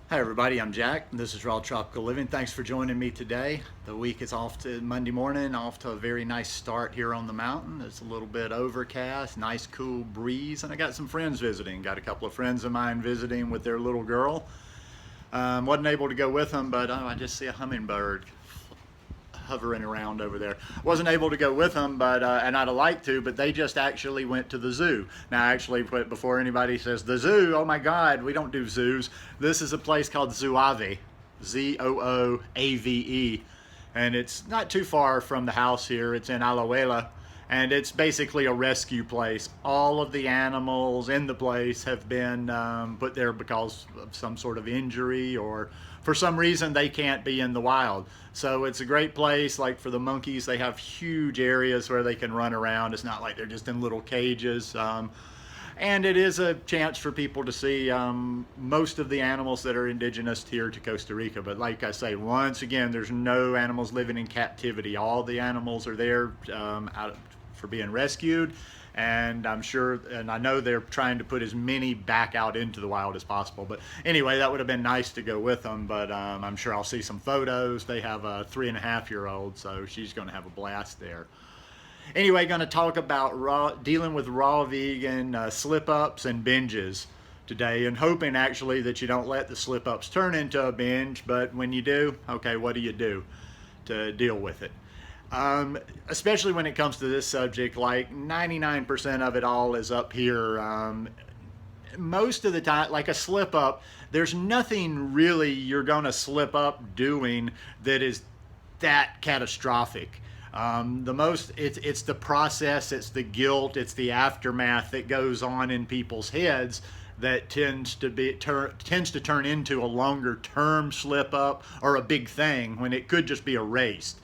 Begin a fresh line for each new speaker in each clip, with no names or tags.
Hi everybody, I'm Jack. This is Raw Tropical Living. Thanks for joining me today. The week is off to Monday morning, off to a very nice start here on the mountain. It's a little bit overcast, nice cool breeze, and I got some friends visiting. Got a couple of friends of mine visiting with their little girl. Wasn't able to go with them, but I just see a hummingbird hovering around over there. Wasn't able to go with them, but and I'd have liked to, but they just actually went to the zoo. Now, actually, before anybody says the zoo, oh my God, we don't do zoos. This is a place called Zooave, Zooave, and it's not too far from the house here. It's in Alajuela, and it's basically a rescue place. All of the animals in the place have been put there because of some sort of injury or for some reason they can't be in the wild. So it's a great place. Like for the monkeys, they have huge areas where they can run around. It's not like they're just in little cages. And it is a chance for people to see most of the animals that are indigenous here to Costa Rica. But like I say, once again, there's no animals living in captivity. All the animals are there for being rescued, and I'm sure, and I know they're trying to put as many back out into the wild as possible. But anyway, that would have been nice to go with them, but I'm sure I'll see some photos. They have a 3.5-year-old, so she's going to have a blast there. Anyway, going to talk about dealing with raw vegan slip-ups and binges today, and hoping actually that you don't let the slip-ups turn into a binge, but when you do, okay, what do you do to deal with it? Especially when it comes to this subject, like 99% of it all is up here. Most of the time, like a slip up, there's nothing really you're going to slip up doing that is that catastrophic. It's the process, it's the guilt, it's the aftermath that goes on in people's heads that tends to turn into a longer term slip up or a big thing when it could just be erased.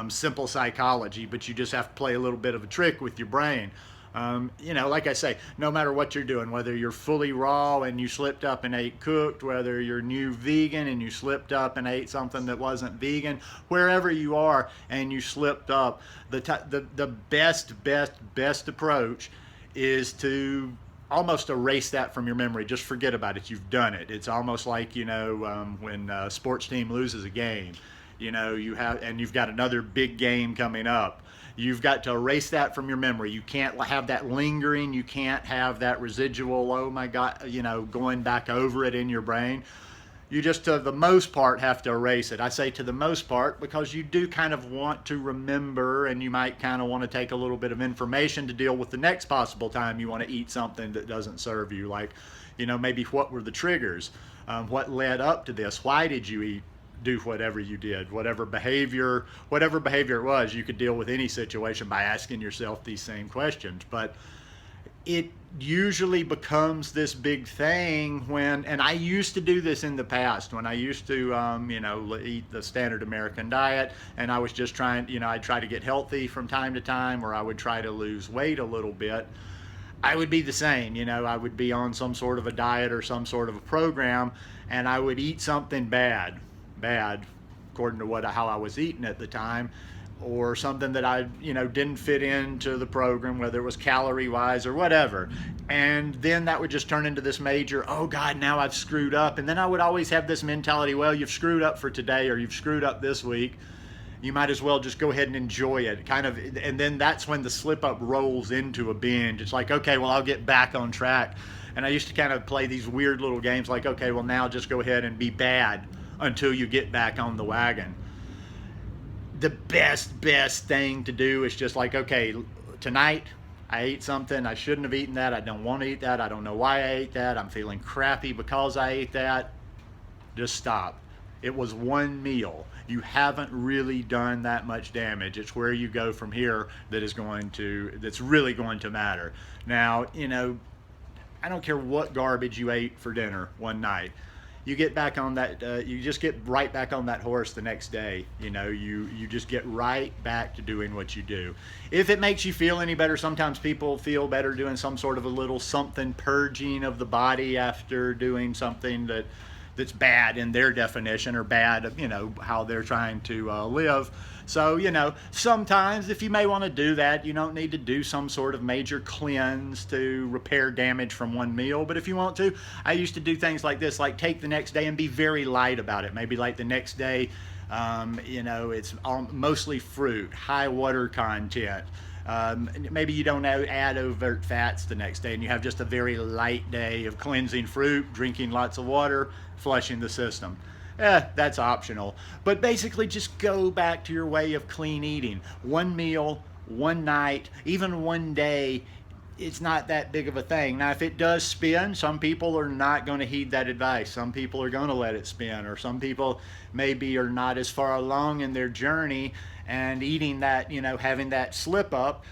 Simple psychology, but you just have to play a little bit of a trick with your brain. Like I say, no matter what you're doing, whether you're fully raw and you slipped up and ate cooked, whether you're new vegan and you slipped up and ate something that wasn't vegan, wherever you are and you slipped up, the best approach is to almost erase that from your memory. Just forget about it. You've done it. It's almost like, when a sports team loses a game, you've got another big game coming up. You've got to erase that from your memory. You can't have that lingering. You can't have that residual, oh my God, going back over it in your brain. You just, to the most part, have to erase it. I say to the most part because you do kind of want to remember, and you might kind of want to take a little bit of information to deal with the next possible time you want to eat something that doesn't serve you. Like, maybe what were the triggers? What led up to this? Why did you do whatever you did? Whatever behavior it was, you could deal with any situation by asking yourself these same questions. But it usually becomes this big thing and I used to do this in the past when I used to, eat the standard American diet, and I was just trying, I'd try to get healthy from time to time, or I would try to lose weight a little bit. I would be the same, I would be on some sort of a diet or some sort of a program, and I would eat something bad, according to how I was eating at the time, or something that I didn't fit into the program, whether it was calorie wise or whatever. And then that would just turn into this major, oh God, now I've screwed up. And then I would always have this mentality, well, you've screwed up for today, or you've screwed up this week, you might as well just go ahead and enjoy it, and then that's when the slip up rolls into a binge. It's like, okay, well, I'll get back on track. And I used to kind of play these weird little games like, okay, well, now just go ahead and be bad until you get back on the wagon. The best thing to do is just like, okay, tonight I ate something, I shouldn't have eaten that, I don't want to eat that, I don't know why I ate that, I'm feeling crappy because I ate that. Just stop. It was one meal. You haven't really done that much damage. It's where you go from here that's really going to matter. Now, I don't care what garbage you ate for dinner one night. You get back on that, you just get right back on that horse the next day. You just get right back to doing what you do. If it makes you feel any better, sometimes people feel better doing some sort of a little something purging of the body after doing something that that's bad in their definition or bad, how they're trying to live. So, sometimes if you may want to do that, you don't need to do some sort of major cleanse to repair damage from one meal. But if you want to, I used to do things like this, like take the next day and be very light about it. Maybe like the next day, it's mostly fruit, high water content. Maybe you don't add overt fats the next day and you have just a very light day of cleansing fruit, drinking lots of water, flushing the system. That's optional. But basically just go back to your way of clean eating. One meal, one night, even one day, it's not that big of a thing. Now, if it does spin, some people are not going to heed that advice. Some people are going to let it spin, or some people maybe are not as far along in their journey, and eating that, having that slip up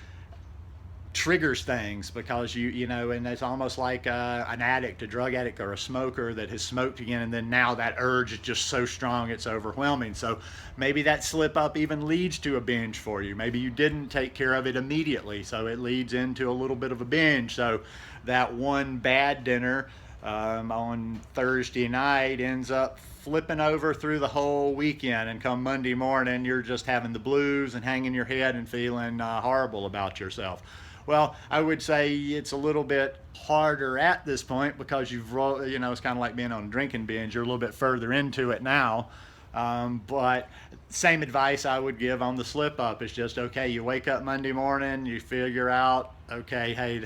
triggers things because and it's almost like an addict, a drug addict or a smoker that has smoked again, and then now that urge is just so strong it's overwhelming. So maybe that slip up even leads to a binge for you. Maybe you didn't take care of it immediately, so it leads into a little bit of a binge. So that one bad dinner on Thursday night ends up flipping over through the whole weekend, and come Monday morning you're just having the blues and hanging your head and feeling horrible about yourself. Well, I would say it's a little bit harder at this point because it's kind of like being on a drinking binge. You're a little bit further into it now. But same advice I would give on the slip up is just, okay, you wake up Monday morning, you figure out, okay, hey,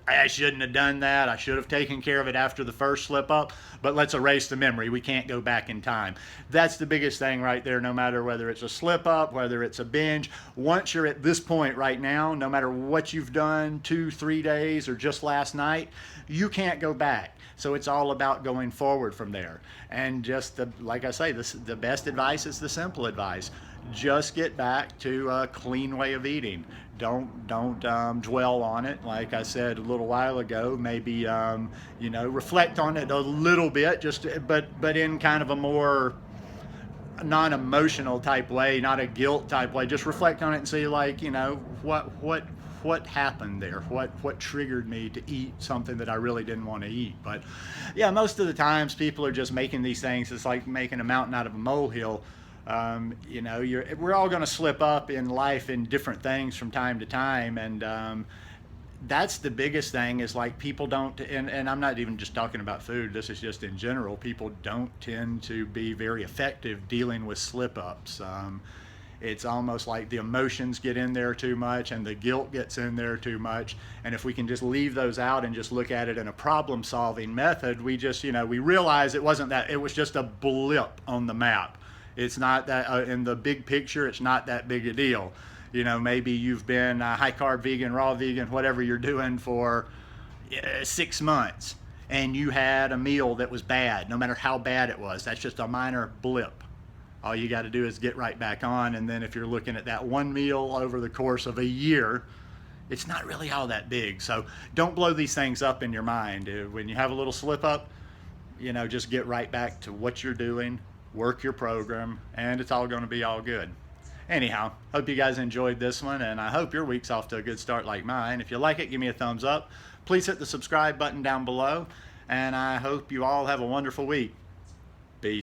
I shouldn't have done that. I should have taken care of it after the first slip up, but let's erase the memory. We can't go back in time. That's the biggest thing right there, no matter whether it's a slip up, whether it's a binge. Once you're at this point right now, no matter what you've done 2-3 days or just last night, you can't go back. So it's all about going forward from there. And just like I say, the best advice is the simple advice. Just get back to a clean way of eating. Don't dwell on it. Like I said a little while ago, maybe reflect on it a little bit, but in kind of a more non-emotional type way, not a guilt type way. Just reflect on it and see, like, what happened there, what triggered me to eat something that I really didn't want to eat. But yeah, most of the times people are just making these things, it's like making a mountain out of a molehill. We're all going to slip up in life in different things from time to time, and that's the biggest thing is, like, people don't, and I'm not even just talking about food, this is just in general, people don't tend to be very effective dealing with slip ups. It's almost like the emotions get in there too much and the guilt gets in there too much, and if we can just leave those out and just look at it in a problem solving method, we just we realize it wasn't that, it was just a blip on the map. It's not that, in the big picture, it's not that big a deal. Maybe you've been high carb vegan, raw vegan, whatever you're doing for 6 months, and you had a meal that was bad, no matter how bad it was. That's just a minor blip. All you got to do is get right back on, and then if you're looking at that one meal over the course of a year, it's not really all that big. So don't blow these things up in your mind. When you have a little slip up, just get right back to what you're doing, work your program, and it's all going to be all good. Anyhow, hope you guys enjoyed this one, and I hope your week's off to a good start like mine. If you like it, give me a thumbs up. Please hit the subscribe button down below, and I hope you all have a wonderful week.